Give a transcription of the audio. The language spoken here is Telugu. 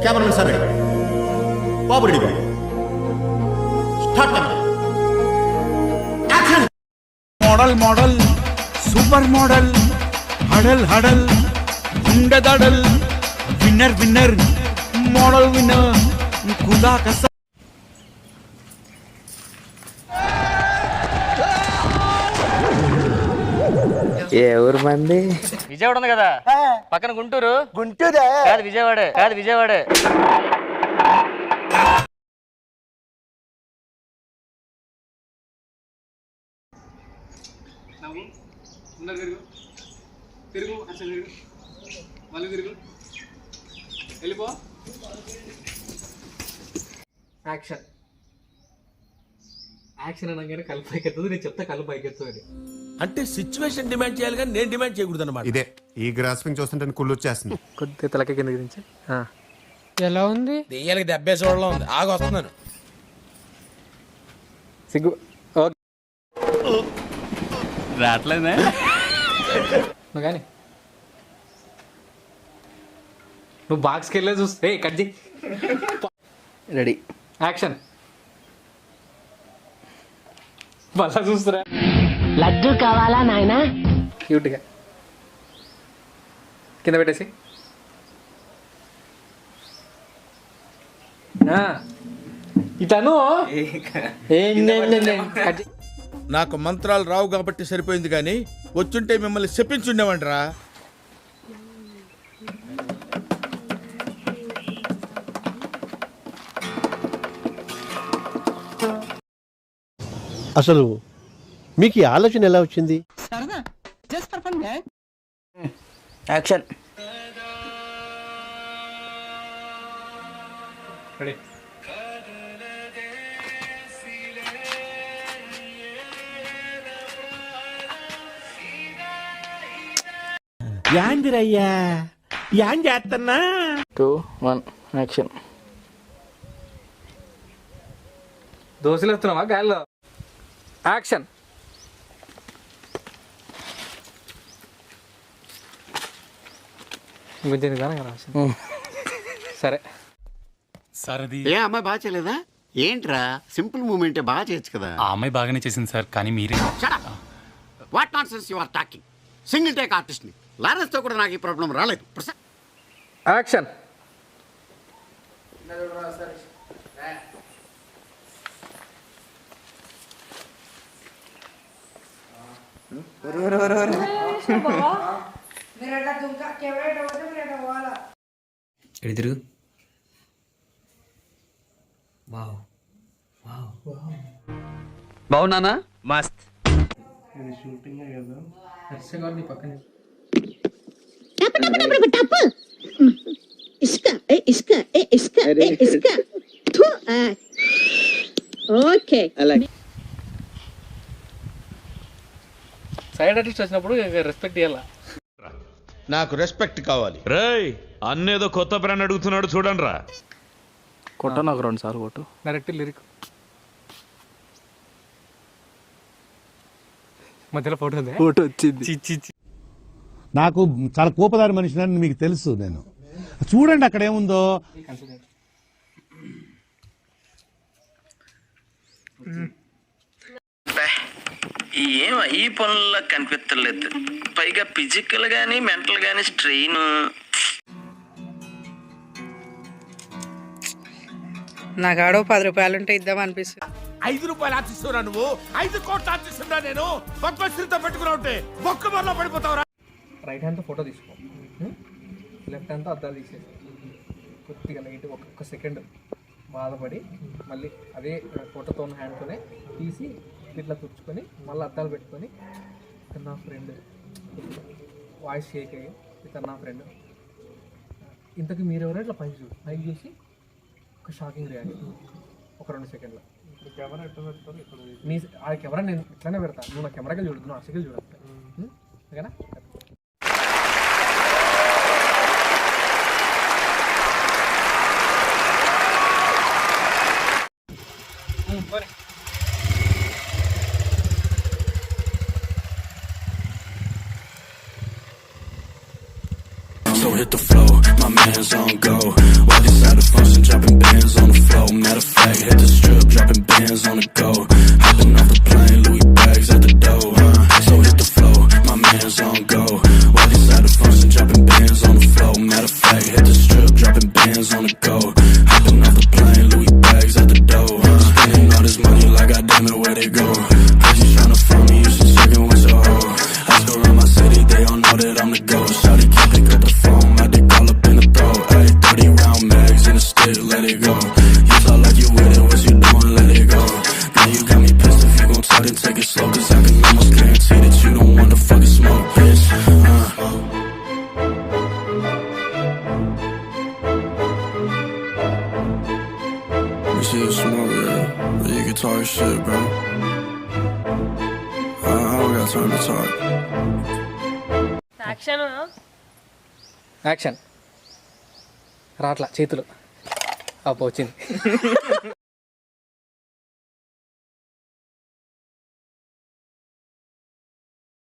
కెమెరామెన్ సార్ రెడీ, బాబు ready, start camera, action. Model model super model హడల్ హడల్ ఉండదడల్ విన్నర్ విన్నర్ మోడల్ విన్నర్ ఖుదా కసమ్. ఏ ఊరు మంది? విజయవాడ ఉంది కదా పక్కన గుంటూరు. గుంటూరే కాదు విజయవాడే, కాదు విజయవాడే. తిరుగు అసలు తిరుగు మళ్ళీ తిరుగు వెళ్ళిపో. యాక్షన్. యాక్షన్ అనగానే కళ్ళు పైకెత్తదు. నేను చెప్తా కళ్ళు పైకెత్తు అని. అంటే సిచ్యువేషన్ డిమాండ్ చేయాలి కానీ నేను డిమాండ్ చేయకూడదు అన్నమాట. ఇదే ఈ గ్రాస్పింగ్ చూస్తుంటే కుళ్ళు వచ్చేస్తుంది. కొద్దిగా తలకి కింద గురించి ఎలా ఉంది? దెయ్యాలకి దెబ్బేసి వాళ్ళ ఉంది. ఆగి వస్తున్నాను. సిగ్గు రావట్లేదే కానీ నువ్వు బాక్స్కి వెళ్ళే చూస్తే కట్ చేయి. రెడీ. యాక్షన్. మళ్ళా చూస్తురా. లడ్డు కావాలా నాయనా? క్యూట్గా కింద పెట్టేసి ఇతను నాకు మంత్రాలు రావు కాబట్టి సరిపోయింది కానీ వచ్చుంటే మిమ్మల్ని చెప్పించుండేవంటరా. అసలు మీకు ఈ ఆలోచన ఎలా వచ్చింది? యాక్షన్. రెడీ. యాందిరయ్యా యాం చేస్తున్నా. 2 1 యాక్షన్. దోశలు వస్తున్నావా గాల్లో? యాక్షన్. ఇంకొంచెం సరే. సార్ అది ఏ అమ్మాయి బాగా చేయలేదా? ఏంట్రా సింపుల్ మూమెంటే బాగా చేయొచ్చు కదా. ఆ అమ్మాయి బాగానే చేసింది సార్, కానీ మీరే. What not sense you are talking. Single take artist ని లారెన్స్ తో కూడా నాకు ఈ ప్రాబ్లం రాలేదు. యాక్షన్. ఎడుతురు. బాగున్నానా? మస్త్. సైడ్ ఆర్టిస్ట్ వచ్చినప్పుడు రెస్పెక్ట్ ఇవ్వాలా. నాకు రెస్పెక్ట్ కావాలి. రేయ్ అన్నేదో కొత్త బ్రాండ్ అడుగుతున్నాడు చూడండి రా. కొట్ట నాకు 2 సార్లు కొట్టు. డైరెక్ట్ లిరిక్ మధ్యలో ఫోటో ఉంది. ఫోటో వచ్చింది. నాకు చాలా కోపదారి మనిషిని మీకు తెలుసు. నేను చూడండి అక్కడ ఏముందో. ఏం ఈ పనుల్లో కనిపించలేదు. పైగా ఫిజికల్ గానీ మెంటల్ గానీ స్ట్రెయిన్. నాకాడో 10 రూపాయలుంటే ఇద్దాం అనిపిస్తుంది. 5 రూపాయలు ఆశిస్తున్నా నువ్వు? 5 కోట్లు ఆశిస్తున్నా నేను? పద్మశ్రీతో పెట్టుకున్నా ఉంటే ఒక్క మరలో పడిపోతావురా. రైట్ హ్యాండ్తో ఫోటో తీసుకో, లెఫ్ట్ హ్యాండ్తో అద్దాలు తీసేసి కొద్దిగా లైట్ ఒక్కొక్క సెకండ్ బాధపడి మళ్ళీ అదే ఫోటోతో ఉన్న హ్యాండ్తోనే తీసి ఇట్లా తుడుచుకొని మళ్ళీ అద్దాలు పెట్టుకొని ఇతను నా ఫ్రెండ్ వాయిస్ షేక్ అయ్యి ఇతను నా ఫ్రెండ్ ఇంతకు మీరు ఎవరో ఇట్లా పైకి చూసి ఒక షాకింగ్ రియాక్షన్ ఒక 2 సెకండ్లో. కెమెరా ఎట్లా పెడతారు? నీ ఆ కెమెరా నేను ఇట్లానే పెడతాను. నువ్వు నా కెమెరాకి చూడదు, నువ్వు అసలు చూడదు. ఓకేనా? So hit the flow, my man's on go. While these side of function, dropping bands on the floor. Matter of fact, hit the strip, dropping bands on the go. Hopping off the plane, Louis bags at the door. So hit the flow, my man's on go. While these side of function, dropping bands on the floor. Matter of fact, hit the strip, dropping bands on the go. Hopping off the plane, Louis bags at the door. Spending all this money like I damn it where they go. Cause you tryna find me, you should check in with your hoe. I go around my city, they all know that I'm the ghost. Shawty can't pick up the phone, my dick all up in the throat. Ayy, 30 round mags in a stick, let it go. You talk like you with it, what you doing, let it go. Now you got me pissed, if you gon' talk then take it slow. Cause I can almost guarantee that you don't want to fucking smoke, bitch. You see the smoke, yeah, but you can talk shit, bro. I don't got time to talk. Action రాట్లా చేతులు అప్పు వచ్చింది